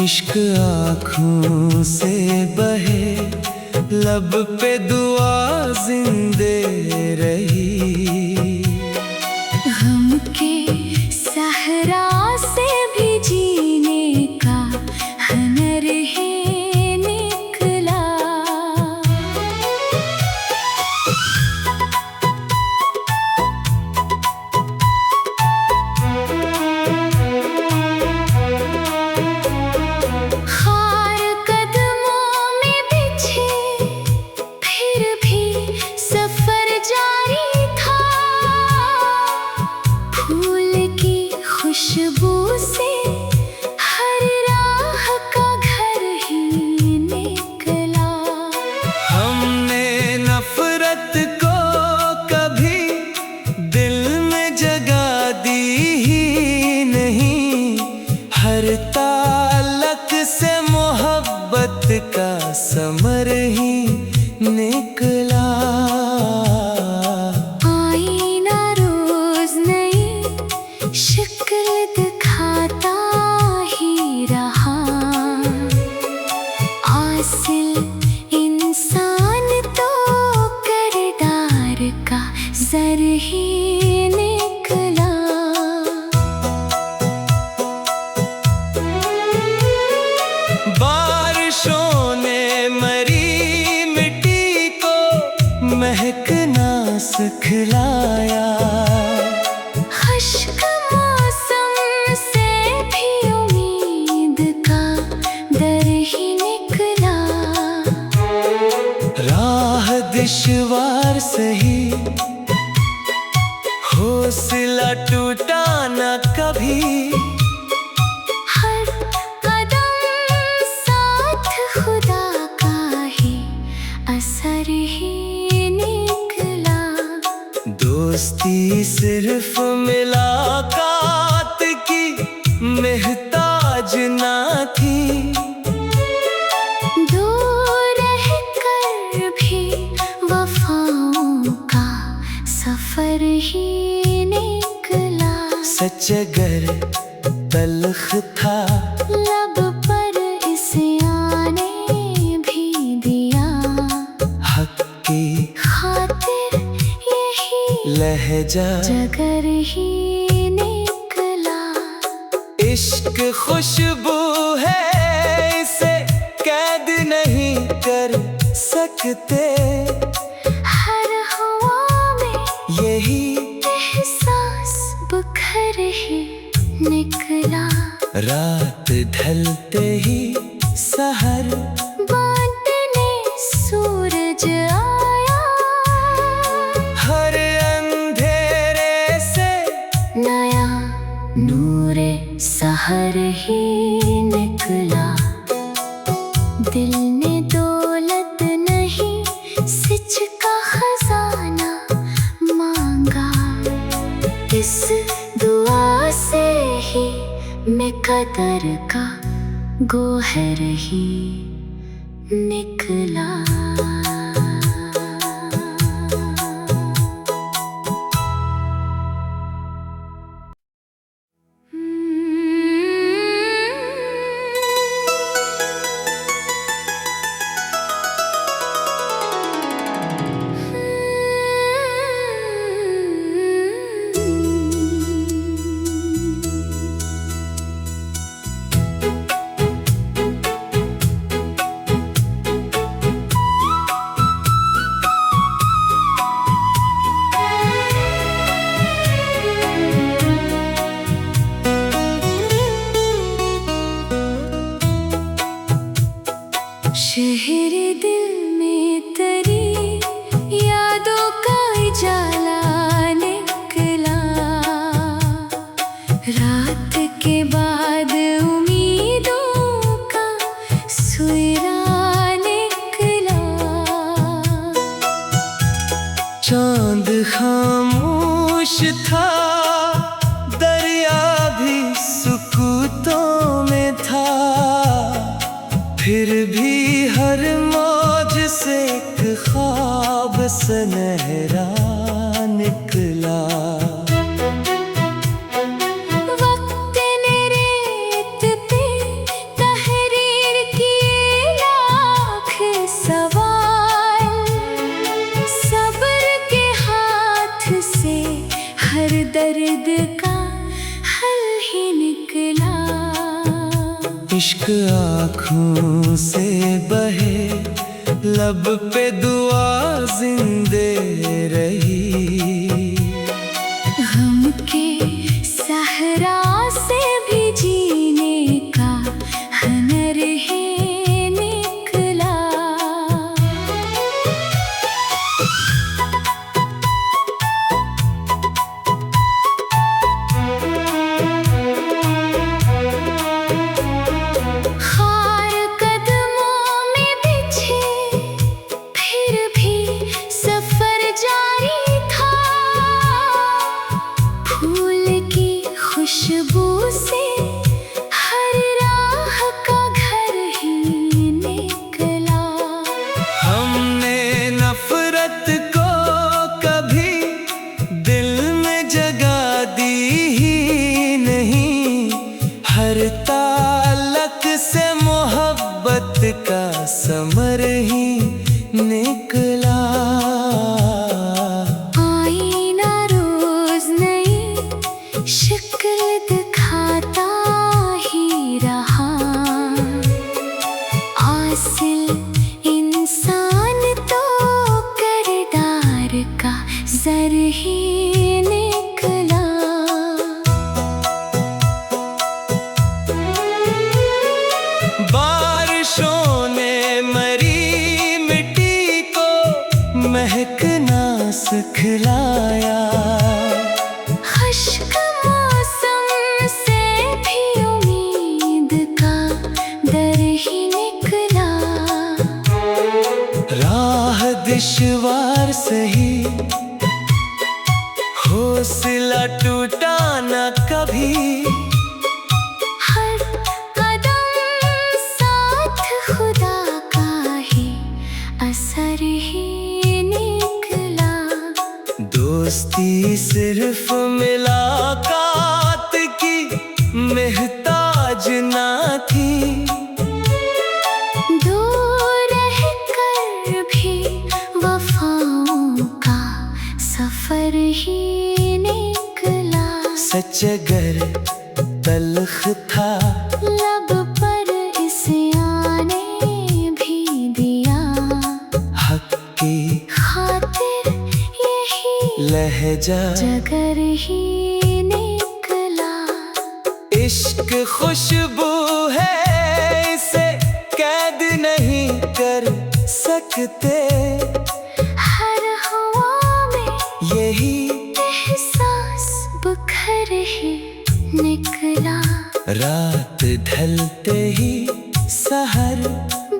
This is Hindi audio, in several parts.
इश्क आँखों से बहे, लब पे दुआ जिंदे रही। गम के सहरा से भी जीने का हुनर है निकला। खार कदमों में बिछे फिर भी सफर जारी था। फूल की खुशबू से हर राह का घर ही निकला। हमने नफरत को कभी दिल में जगा दी ही नहीं, हर ताल्लुक से मोहब्बत का समर ही निकला। आईना रोज नई शक्ल दिखाता ही रहा। आसिल इंसान तो किरदार का जर ही निकला। बारिशों ने मरी मिट्टी को महकना सिखलाया। खुश्क मौसम से भी उम्मीद का दर ही निकला। राह दुश्वार सही, हौसला टूटा न कभी। हर कदम साथ खुदा का ही असर ही निकला। दोस्ती सिर्फ मुलाकात की मेहताज ना थी। दूर रहकर भी वफाओं का सफर ही निकला। सच अगर तल्ख था, लब पर इस्याने भी दिया। हक की खातिर यही लहजा जगर ही निकला। इश्क खुशबू है, इसे कैद नहीं कर सकते। हर हवा में यही एहसास बुखर ही निकला। रात ढलते ही सहर बांटने सूरज आया। हर अंधेरे से नया नूरे सहर ही निकला। दिल ने दौलत नहीं सिच का खजाना मांगा। इस दुआ से ही मिकदर का गोहर ही निकला। शहर दिल में तेरी यादों का उजाला निकला। रात के बाद उम्मीदों का सुरा निकला। चांद खामोश था, दरिया भी सुकूतों में था। फिर भी हर मौज से एक ख्वाब सुनहरा निकला। वक्त इश्क आँखों से बहे, लब पे दुआ जिंदे रही। गम के सहरा से भी जीने का हुनर ही निकला। खार कदमों में बिछे फिर भी सफर जारी था। फूल की खुशबू से हर राह का घर ही निकला। हमने नफरत को कभी दिल में जगा दी ही नहीं, हर ताल्लुक से मोहब्बत का समर ही निकला। आईना रोज नई शक्ल दिखाता ही रहा। आसिल इंसान तो किरदार का जर ही निकला। बारिशों ने मरी मिट्टी को महकना सिखलाया। खुश्क मौसम से भी उम्मीद का दर ही निकला। राह दुश्वार सही, हौसला टूटा न कभी। हर कदम साथ खुदा का ही असर ही निकला। दोस्ती सिर्फ मुलाकात की मोहताज ना थी। दूर रहकर भी वफाओं का सफर ही निकला। सच अगर तल्ख था, लब पर इस्याने भी दिया। हक की खातिर यही लहजा जगर ही निकला। इश्क खुशबू है, इसे कैद नहीं कर सकते। हर हवा में यही एहसास बुखर ही निकला। रात ढलते ही सहर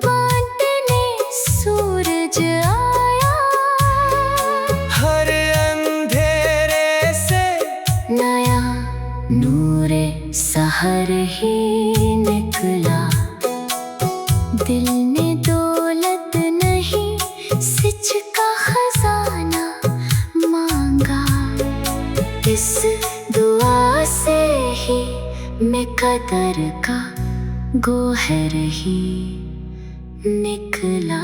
बांटने सूरज आया। हर अंधेरे से नया नूरे सहर ही निकला। दिल ने दौलत नहीं सिच का खजाना मांगा। इस दुआ से ही मैं कदर का गोहर ही निकला।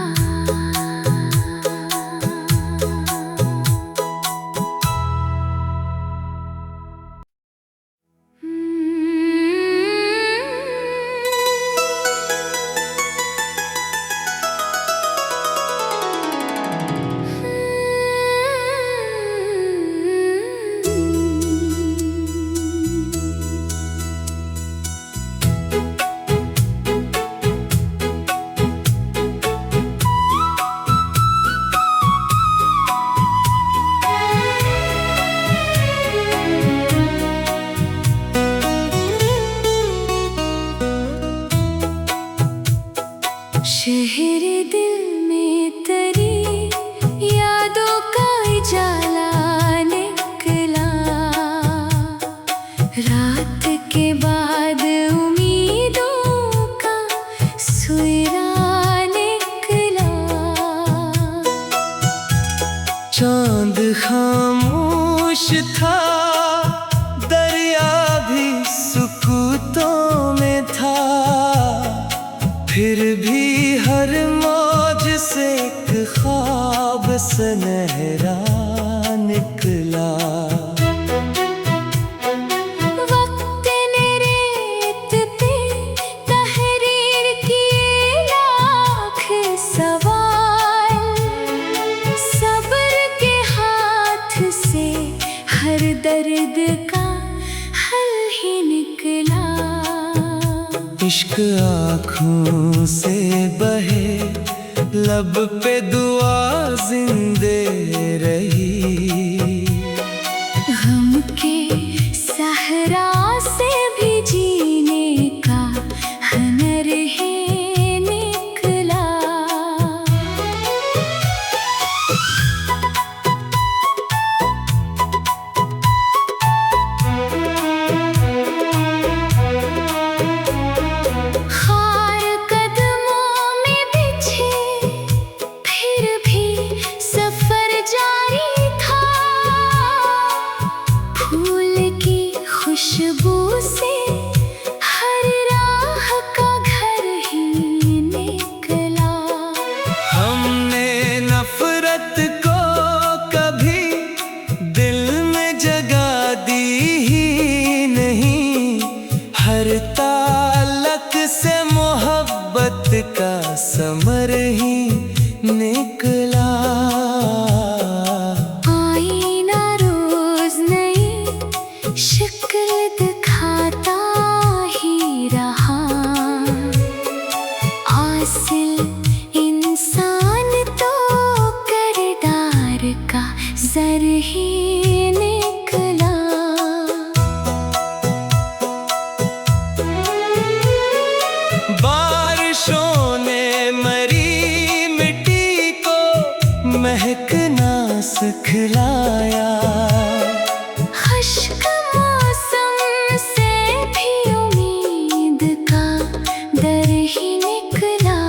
शहर दिल में तेरी यादों का उजाला निकला। रात के बाद उम्मीदों का सुरा निकला। चांद खामोश था, दरिया भी सुकूतों में था। फिर भी हर मौज से एक ख्वाब सुनहरा निकला। वक्त ने रेत पे तहे इश्क आँखों से बहे, लब पे दुआ जिंदे रही। गम के सहरा से भी जीने का हुनर है निकला। खार कदमों में बिछे फिर भी सफर जारी था। फूल की खुशबू से हर राह का घर ही निकला। हमने नफरत को कभी दिल में जगह दी ही नहीं। हर ताल्लुक से मोहब्बत का समर ही निकला। आईना रोज नई शक्ल दिखाता ही रहा। आसिल इंसान तो किरदार का ज़र ही निकला। बारिशों ने मरी मिट्टी को महकना सिखलाया। खुश्क मौसम से भी उम्मीद का दर ही निकला।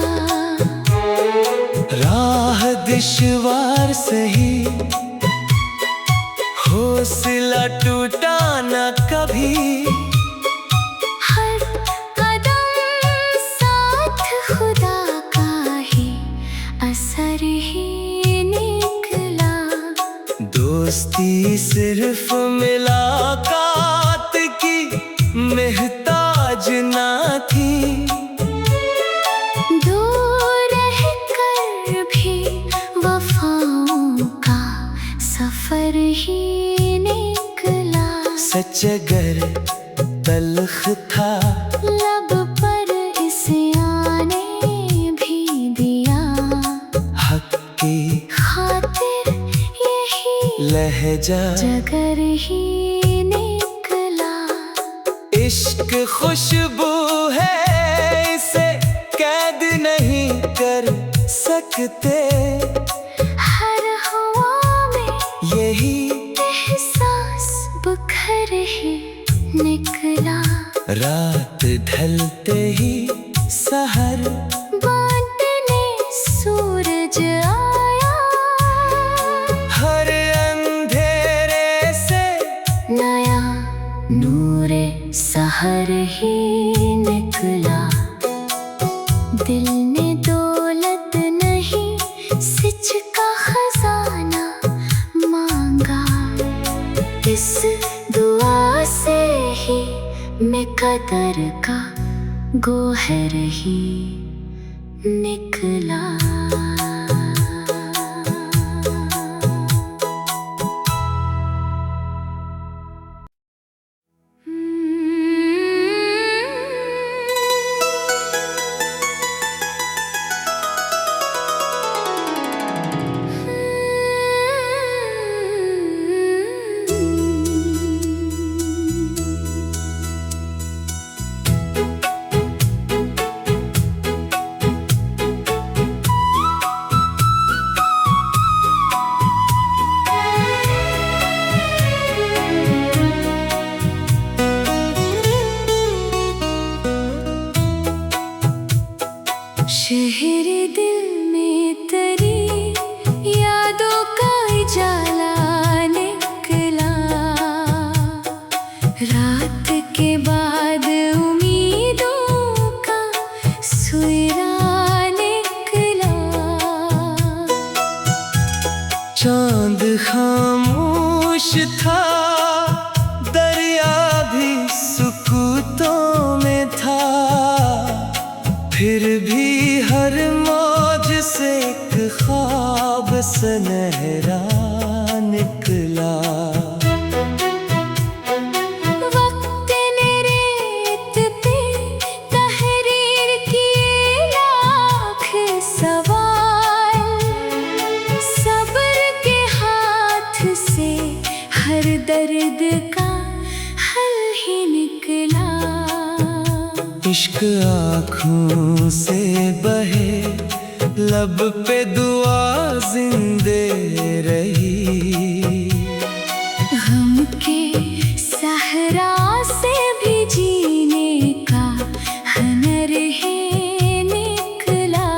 राह दुश्वार सही, हौसला टूटा न कभी। हर कदम साथ खुदा का ही असर ही निकला। दोस्ती सिर्फ मुलाकात की मेहताज ना थी। दूर रहकर भी वफाओं का सफर ही निकला। सच अगर तल्ख था, लब पर इस्यां ने भी दिया। हक की खातिर यही लहजा जगर ही निकला। इश्क खुशबू है, इसे कैद नहीं कर सकते। हर हवा में यही एहसास बुखर ही निकला। रात ढलते ही सहर बांटने सूरज आया। हर अंधेरे से नया नूरे सहर ही निकला। दिल ने दौलत नहीं सिच का खजाना मांगा। इस दुआ से ही मैं कदर का गोहर ही निकला। शहर दिल में तेरी यादों का उजाला निकला। रात के बाद उम्मीदों का सुरा निकला। चांद खामोश था, दरिया भी सुकूतों में था। फिर भी हर मौज से एक ख्वाब सुनहरा निकला। वक्त ने रेत पे तह इश्क आँखों से बहे, लब पे दुआ जिंदे रही। गम के सहरा से भी जीने का हुनर है निकला।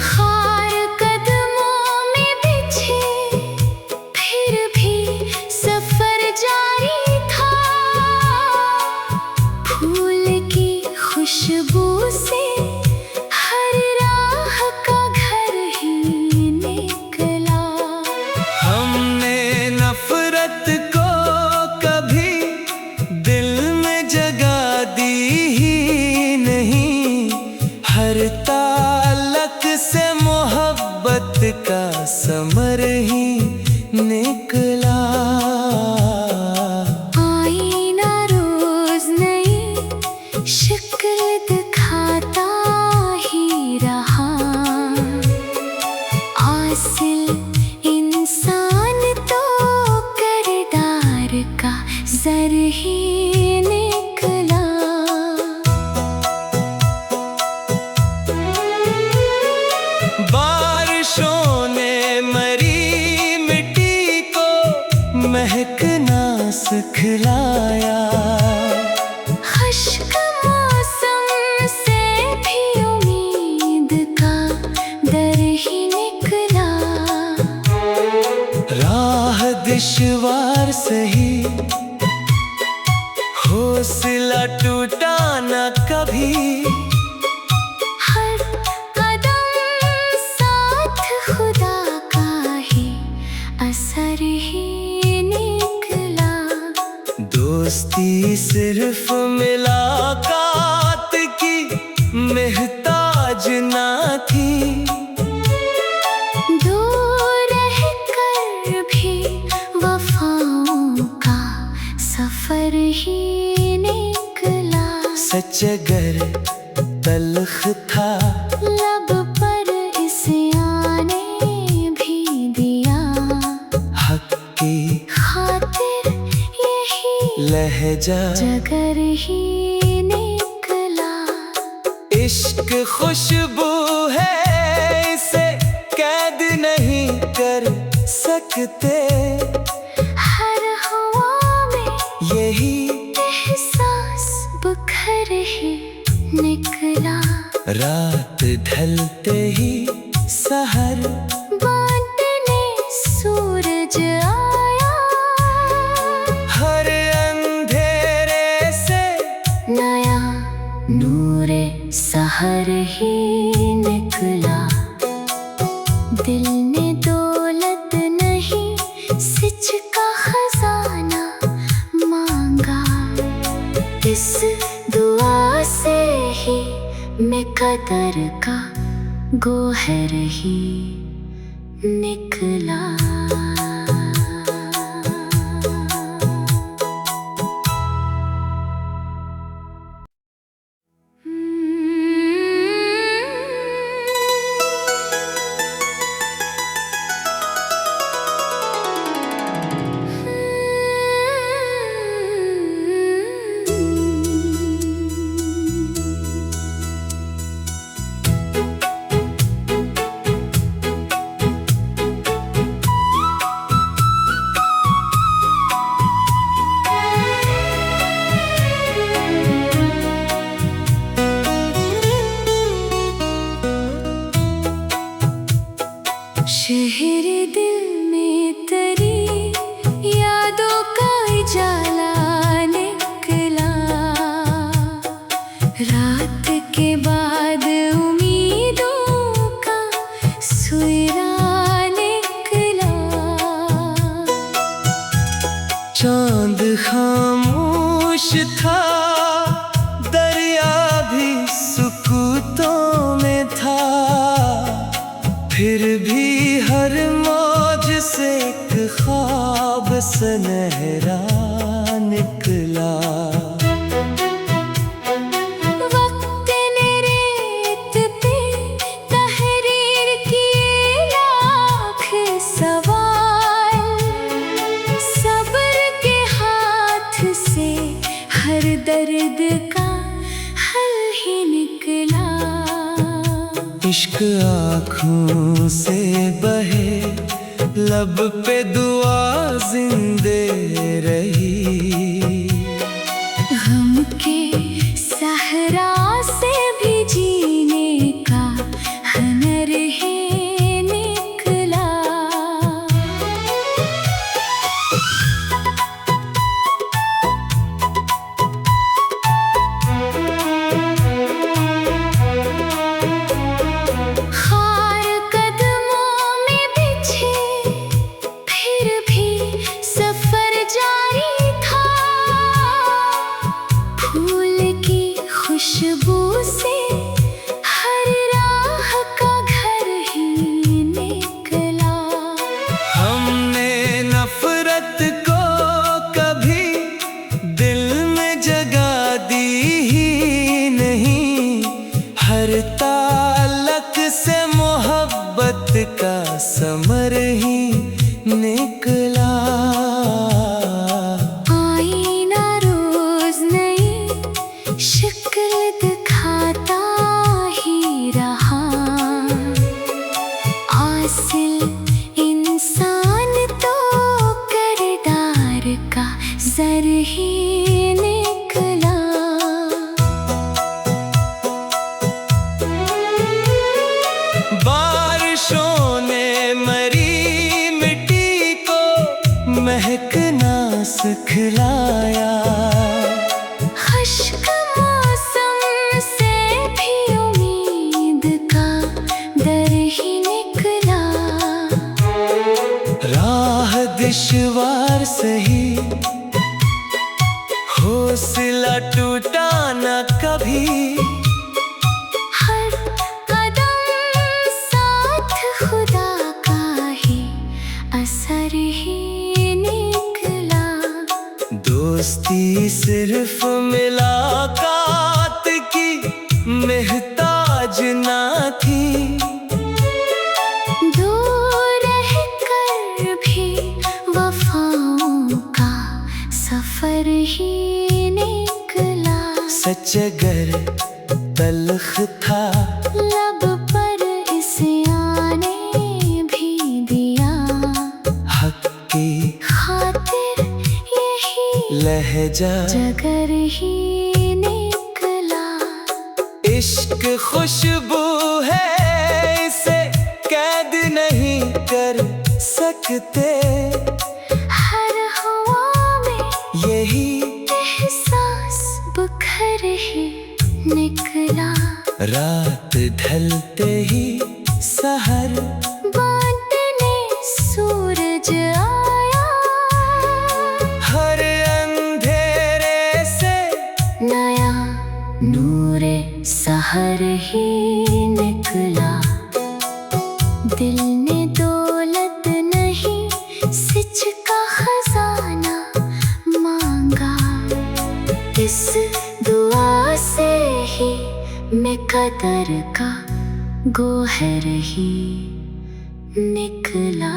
खार कदमों में बिछे फिर भी सफर जारी था। फूल की खुशबू से हर राह का घर ही निकला। हमने नफरत को कभी दिल में जगा दी ही नहीं, हर ताल्लुक से मोहब्बत का समर ही निकला। आईना रोज नई शक्ल दिखाता ही रहा। आसिल इंसान तो किरदार का जर ही निकला। बारिशों ने मरी मिट्टी को महकना सिखलाया। खुश्क मौसम से भी उम्मीद का दर ही निकला। राह दुश्वार सही, हौसला टूटा न कभी। हर कदम साथ खुदा का ही असर ही निकला। दोस्ती सिर्फ मुलाकात की मेहताज ना थी। दूर रहकर भी वफाओं का सफर ही निकला। सच अगर तल्ख था, लब पर इस्याने भी दिया। हक की खातिर यही लहजा जगर ही निकला। इश्क खुशबू है, इसे कैद नहीं कर सकते। हर हवा में यही एहसास बुखर ही निकला। रात ढलते ही सहर बांटने सूरज आया। हर अंधेरे से नया नूरे सहर ही निकला। दिल ने दौलत नहीं सिच का खजाना मांगा। इस दुआ से ही मिकदर का गोहर ही निकला। शहर दिल में तेरी यादों का उजाला निकला। रात के बाद उम्मीदों का सुरा निकला। चांद खामोश था, दरिया भी सुकूतों में था। फिर भी हर मौज से एक ख्वाब सुनहरा निकला। वक्त ने रेत पे तह इश्क आँखों से बहे, लब पे दुआ जिंदे रही। गम के सहरा से भी जीने का हुनर है निकला। खार कदमों में बिछे फिर भी सफर जारी था। फूल की खुशबू से हर राह का घर ही निकला। हमने नफरत को कभी दिल में जगा दी ही नहीं, हर ताल्लुक से मोहब्बत का समर ही निकला। आईना रोज नई शक्ल दिखाता ही रहा। आसिल इंसान तो किरदार का जर ही निकला। बारिशों ने मरी मिट्टी को महकना सिखलाया। खुश्क मौसम से भी उम्मीद का दर ही निकला। राह दुश्वार सही, हौसला टूटा न कभी। हर कदम साथ खुदा का ही असर ही निकला। दोस्ती सिर्फ मुलाकात की मेहताज ना थी। दूर रहकर भी वफाओं का सफर ही निकला। सच अगर तल्ख था, लब पर इसे आने भी दिया। हक की खातिर यही लहजा जगर ही निकला। इश्क खुशबू है, इसे कैद नहीं कर सकते। हर हवा में यही एहसास बुखर ही निकला। रात ढलते ही सहर बांटने सूरज आया। हर अंधेरे से नया नूरे सहर ही निकला। दिल ने दौलत नहीं सिच का खजाना मांगा। इस दुआ से ही कदर का गोहर ही निकला।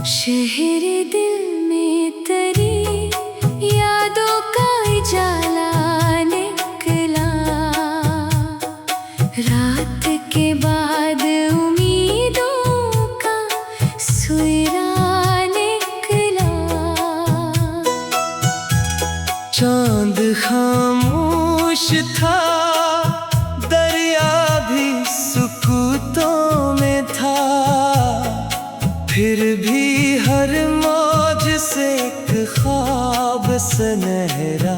शहर दिल में तेरी यादों का उजाला निकला। रात के बाद उम्मीदों का सुरा निकला। चांद खामोश था, दरिया भी सुकूतों में था, फिर भी हर मौज से एक ख्वाब सुनहरा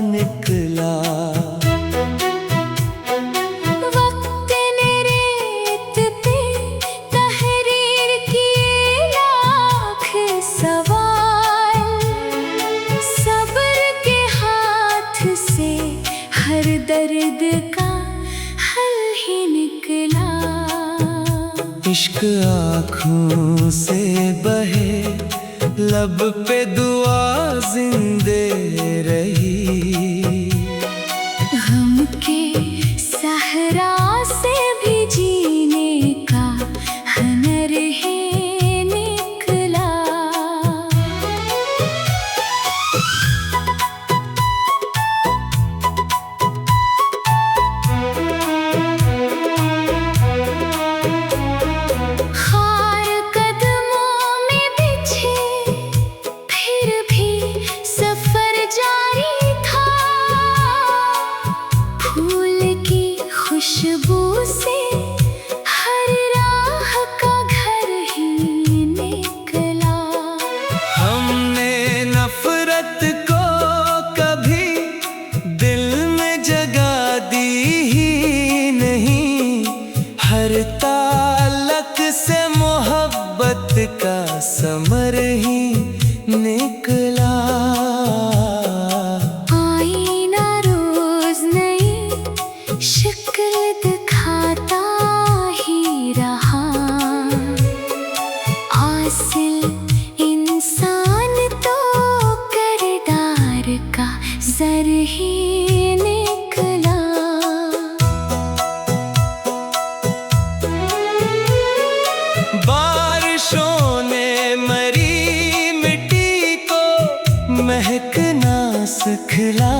निकला। वक्त ने रेत पे तहे इश्क आँखों से बहे, लब पे दुआ जिंदे रही। गम के सहरा से भी जीने का हुनर है निकला। खार कदमों में बिछे फिर भी सफर जारी था। फूल की खुशबू से हर राह का घर ही निकला। हमने नफरत को कभी दिल में जगा दी ही नहीं, हर ताल्लुक से मोहब्बत का समर ही निकला। आईना रोज नई शक्ल दिखाता ही रहा। आसिल इंसान तो किरदार का जर ही निकला। बारिशों ने मरी मिट्टी को महकना सिखला।